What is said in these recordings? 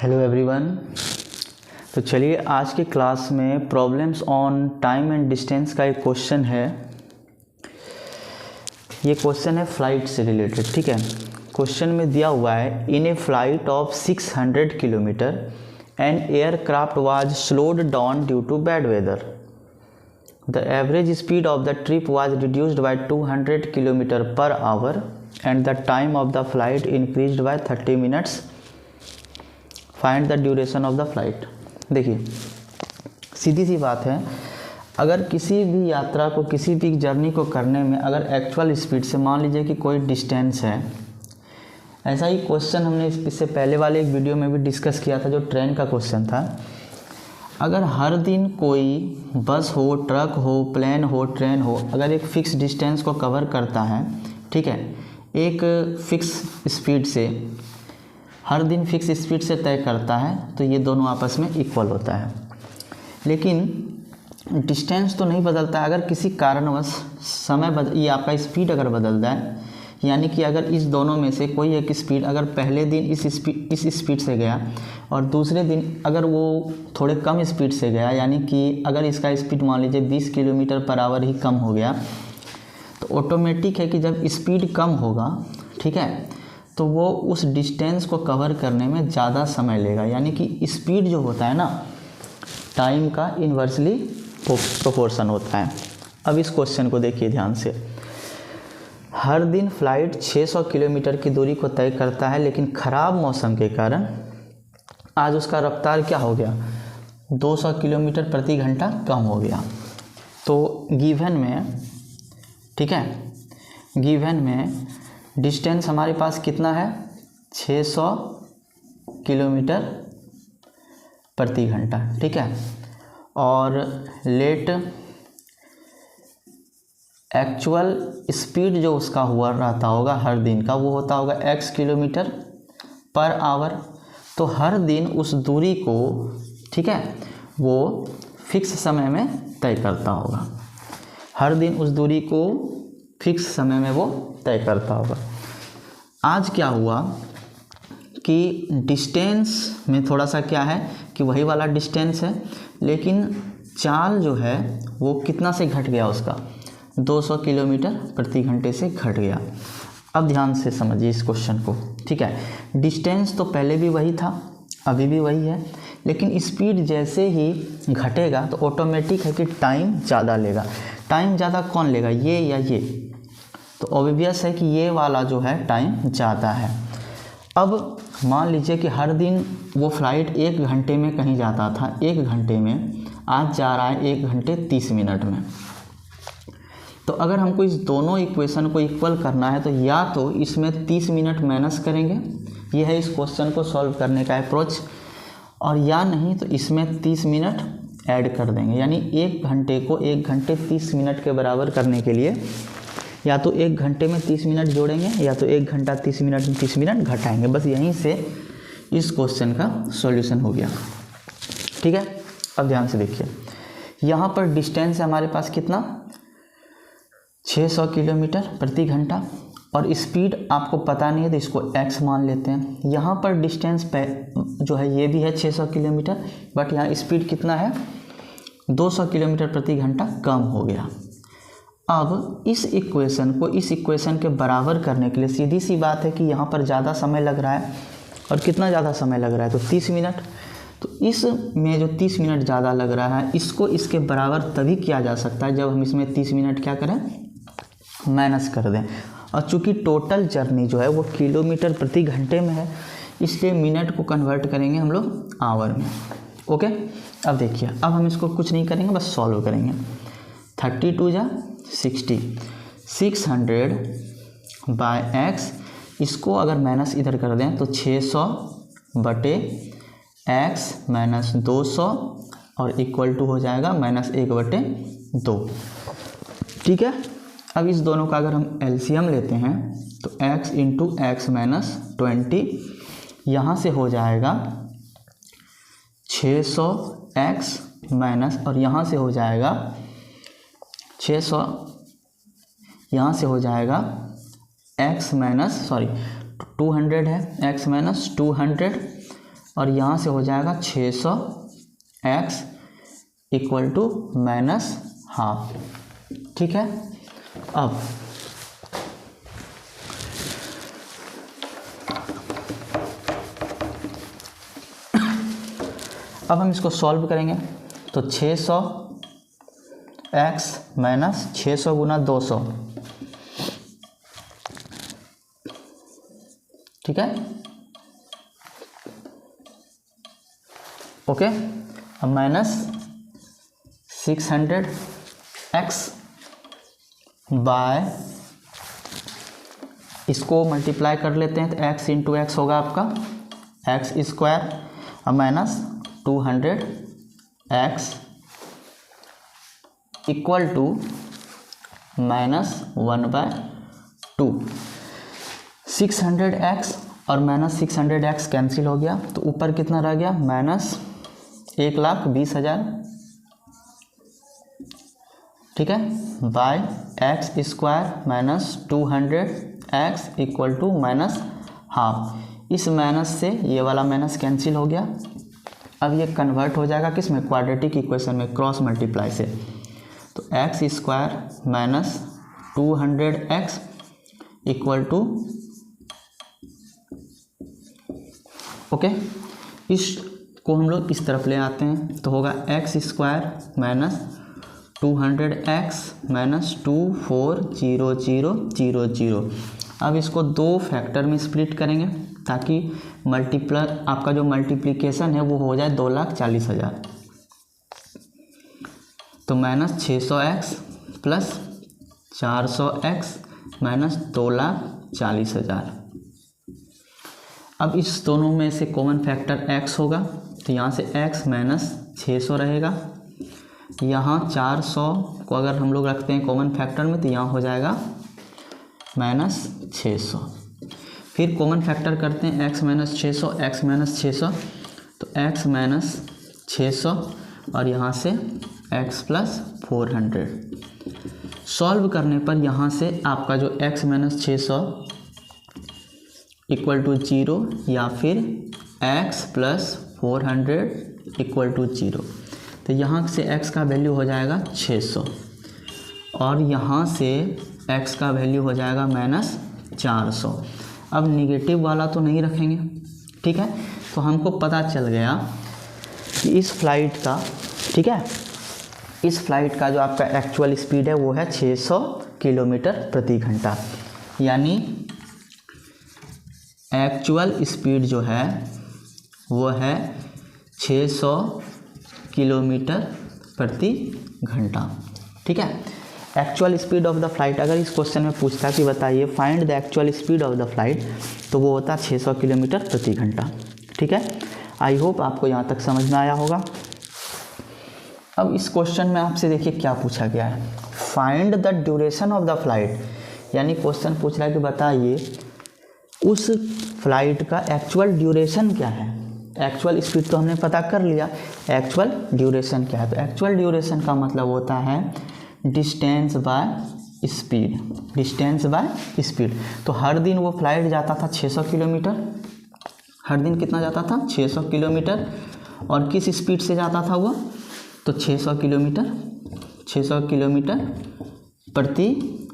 Hello everyone. तो चलिए आज की क्लास में problems on time and distance का एक क्वेश्चन है। ये क्वेश्चन है फ्लाइट से रिलेटेड, ठीक है। क्वेश्चन में दिया हुआ है in a flight of 600 kilometre an aircraft was slowed down due to bad weather. The average speed of the trip was reduced by 200 kilometre per hour and the time of the flight increased by 30 minutes. Find the duration of the flight. देखिए सीधी सी बात है, अगर किसी भी यात्रा को, किसी भी जर्नी को करने में अगर एक्चुअल स्पीड से, मान लीजिए कि कोई डिस्टेंस है, ऐसा ही क्वेश्चन हमने इससे पहले वाले एक वीडियो में भी डिस्कस किया था जो ट्रेन का क्वेश्चन था। अगर हर दिन कोई बस हो, ट्रक हो, प्लेन हो, ट्रेन हो, अगर एक फ़िक्स डिस्टेंस को कवर करता है, ठीक है, एक फ़िक्स स्पीड से, हर दिन फिक्स स्पीड से तय करता है, तो ये दोनों आपस में इक्वल होता है। लेकिन डिस्टेंस तो नहीं बदलता है। अगर किसी कारणवश ये आपका स्पीड अगर बदल जाए, यानी कि अगर इस दोनों में से कोई एक स्पीड, अगर पहले दिन इस स्पीड से गया और दूसरे दिन अगर वो थोड़े कम स्पीड से गया, यानी कि अगर इसका स्पीड मान लीजिए 20 किलोमीटर पर आवर ही कम हो गया, तो ऑटोमेटिक है कि जब स्पीड कम होगा, ठीक है, तो वो उस डिस्टेंस को कवर करने में ज़्यादा समय लेगा। यानी कि स्पीड जो होता है ना, टाइम का इन्वर्सली प्रोपोर्शन होता है। अब इस क्वेश्चन को देखिए ध्यान से। हर दिन फ्लाइट 600 किलोमीटर की दूरी को तय करता है, लेकिन ख़राब मौसम के कारण आज उसका रफ्तार क्या हो गया, 200 किलोमीटर प्रति घंटा कम हो गया। तो गिवन में, ठीक है, गिवन में डिस्टेंस हमारे पास कितना है, 600 किलोमीटर प्रति घंटा, ठीक है, और लेट एक्चुअल स्पीड जो उसका हुआ रहता होगा हर दिन का, वो होता होगा x किलोमीटर पर आवर। तो हर दिन उस दूरी को, ठीक है, वो फिक्स समय में तय करता होगा। हर दिन उस दूरी को फिक्स समय में वो तय करता होगा। आज क्या हुआ कि डिस्टेंस में थोड़ा सा क्या है कि वही वाला डिस्टेंस है, लेकिन चाल जो है वो कितना से घट गया, उसका 200 किलोमीटर प्रति घंटे से घट गया। अब ध्यान से समझिए इस क्वेश्चन को, ठीक है। डिस्टेंस तो पहले भी वही था, अभी भी वही है, लेकिन स्पीड जैसे ही घटेगा तो ऑटोमेटिक है कि टाइम ज़्यादा लेगा। टाइम ज़्यादा कौन लेगा, ये या ये? तो ऑब्वियस है कि ये वाला जो है टाइम ज़्यादा है। अब मान लीजिए कि हर दिन वो फ्लाइट 1 घंटे में कहीं जाता था, 1 घंटे में, आज जा रहा है 1 घंटे 30 मिनट में। तो अगर हमको इस दोनों इक्वेशन को इक्वल करना है, तो या तो इसमें 30 मिनट माइनस करेंगे, ये है इस क्वेश्चन को सॉल्व करने का अप्रोच, और या नहीं तो इसमें 30 मिनट ऐड कर देंगे। यानी 1 घंटे को 1 घंटे 30 मिनट के बराबर करने के लिए या तो 1 घंटे में 30 मिनट जोड़ेंगे, या तो 1 घंटा 30 मिनट में 30 मिनट घटाएंगे। बस यहीं से इस क्वेश्चन का सॉल्यूशन हो गया, ठीक है। अब ध्यान से देखिए, यहाँ पर डिस्टेंस है हमारे पास कितना, 600 किलोमीटर प्रति घंटा, और स्पीड आपको पता नहीं है तो इसको x मान लेते हैं। यहाँ पर डिस्टेंस पे जो है ये भी है 600 किलोमीटर, बट यहाँ स्पीड कितना है, 200 किलोमीटर प्रति घंटा कम हो गया। अब इस इक्वेशन को इस इक्वेशन के बराबर करने के लिए सीधी सी बात है कि यहाँ पर ज़्यादा समय लग रहा है, और कितना ज़्यादा समय लग रहा है, तो 30 मिनट। तो इसमें जो 30 मिनट ज़्यादा लग रहा है, इसको इसके बराबर तभी किया जा सकता है जब हम इसमें 30 मिनट क्या करें, माइनस कर दें। और चूँकि टोटल जर्नी जो है वो किलोमीटर प्रति घंटे में है, इसलिए मिनट को कन्वर्ट करेंगे हम लोग आवर में। ओके, अब देखिए, अब हम इसको कुछ नहीं करेंगे, बस सॉल्व करेंगे। 32 जा 60, 600 बाय x, इसको अगर माइनस इधर कर दें तो 600 बटे x माइनस 200 और इक्वल टू हो जाएगा -1 बटे 2, ठीक है। अब इस दोनों का अगर हम एलसीएम लेते हैं तो x इंटू एक्स माइनस 20, यहाँ से हो जाएगा 600x माइनस, और यहाँ से हो जाएगा 600, यहाँ से हो जाएगा x माइनस 200 है, x माइनस 200 और यहाँ से हो जाएगा 600 x इक्वल टू -½ ठीक है। अब हम इसको सॉल्व करेंगे तो 600 x माइनस 600 गुना 200 ठीक है ओके। अब माइनस 600x बाय इसको मल्टीप्लाई कर लेते हैं तो x इंटू एक्स होगा आपका x स्क्वायर। अब minus 200x equal to -1/2। 600x और -600x कैंसिल हो गया तो ऊपर कितना रह गया -1,20,000 ठीक है by x square minus 200x equal to -½ इस माइनस से ये वाला माइनस कैंसिल हो गया। अब ये कन्वर्ट हो जाएगा किस में क्वाड्रेटिक इक्वेशन में क्रॉस मल्टीप्लाई से तो x square minus 200x equal to okay. इसको हम लोग इस तरफ ले आते हैं तो होगा x square minus 200x minus 240000। अब इसको दो फैक्टर में स्प्लिट करेंगे ताकि आपका जो मल्टीप्लिकेशन है वो हो जाए 2,40,000। तो -600x प्लस 400x माइनस 2,40,000। अब इस दोनों में से कॉमन फैक्टर x होगा तो यहाँ से x माइनस 600 रहेगा। यहाँ 400 को अगर हम लोग रखते हैं कॉमन फैक्टर में तो यहाँ हो जाएगा -600। फिर कॉमन फैक्टर करते हैं x माइनस 600 तो x माइनस 600 और यहाँ से x प्लस 400। सॉल्व करने पर यहाँ से आपका जो x माइनस 600 इक्वल टू 0 या फिर x प्लस 400 इक्वल टू 0 तो यहाँ से x का वैल्यू हो जाएगा 600 और यहाँ से x का वैल्यू हो जाएगा -400। अब निगेटिव वाला तो नहीं रखेंगे ठीक है। तो हमको पता चल गया कि इस फ्लाइट का ठीक है इस फ्लाइट का जो आपका एक्चुअल स्पीड है वो है 600 किलोमीटर प्रति घंटा। यानी एक्चुअल स्पीड जो है वो है 600 किलोमीटर प्रति घंटा ठीक है। Actual speed of the flight अगर इस क्वेश्चन में पूछता कि बताइए find the actual speed of the flight तो वो होता 600 किलोमीटर प्रति घंटा ठीक है। आई होप आपको यहाँ तक समझ में आया होगा। अब इस क्वेश्चन में आपसे देखिए क्या पूछा गया है find the duration of the flight. यानी क्वेश्चन पूछ रहा है कि बताइए उस फ्लाइट का एक्चुअल ड्यूरेशन क्या है। एक्चुअल स्पीड तो हमने पता कर लिया, एक्चुअल ड्यूरेशन क्या है। तो एक्चुअल ड्यूरेशन का मतलब होता है distance by speed. Distance by speed तो हर दिन वो फ्लाइट जाता था 600 किलोमीटर। हर दिन कितना जाता था 600 किलोमीटर और किस स्पीड से जाता था वो तो 600 किलोमीटर प्रति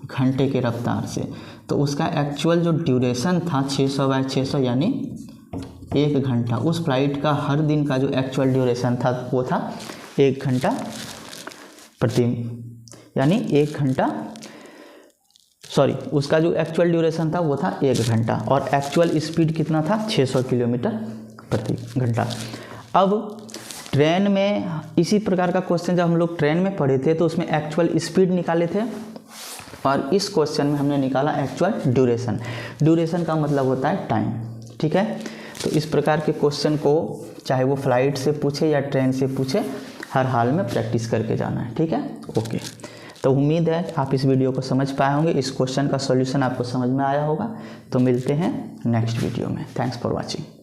घंटे के रफ्तार से। तो उसका एक्चुअल जो ड्यूरेशन था 600/600 यानी 1 घंटा। उस फ्लाइट का हर दिन का जो एक्चुअल ड्यूरेशन था वो था 1 घंटा प्रति यानी 1 घंटा उसका जो एक्चुअल ड्यूरेशन था वो था 1 घंटा और एक्चुअल स्पीड कितना था 600 किलोमीटर प्रति घंटा। अब ट्रेन में इसी प्रकार का क्वेश्चन जब हम लोग ट्रेन में पढ़े थे तो उसमें एक्चुअल स्पीड निकाले थे और इस क्वेश्चन में हमने निकाला एक्चुअल ड्यूरेशन। ड्यूरेशन का मतलब होता है टाइम ठीक है। तो इस प्रकार के क्वेश्चन को चाहे वो फ्लाइट से पूछे या ट्रेन से पूछे हर हाल में प्रैक्टिस करके जाना है ठीक है ओके। तो उम्मीद है आप इस वीडियो को समझ पाए होंगे, इस क्वेश्चन का सॉल्यूशन आपको समझ में आया होगा। तो मिलते हैं नेक्स्ट वीडियो में। Thanks for watching.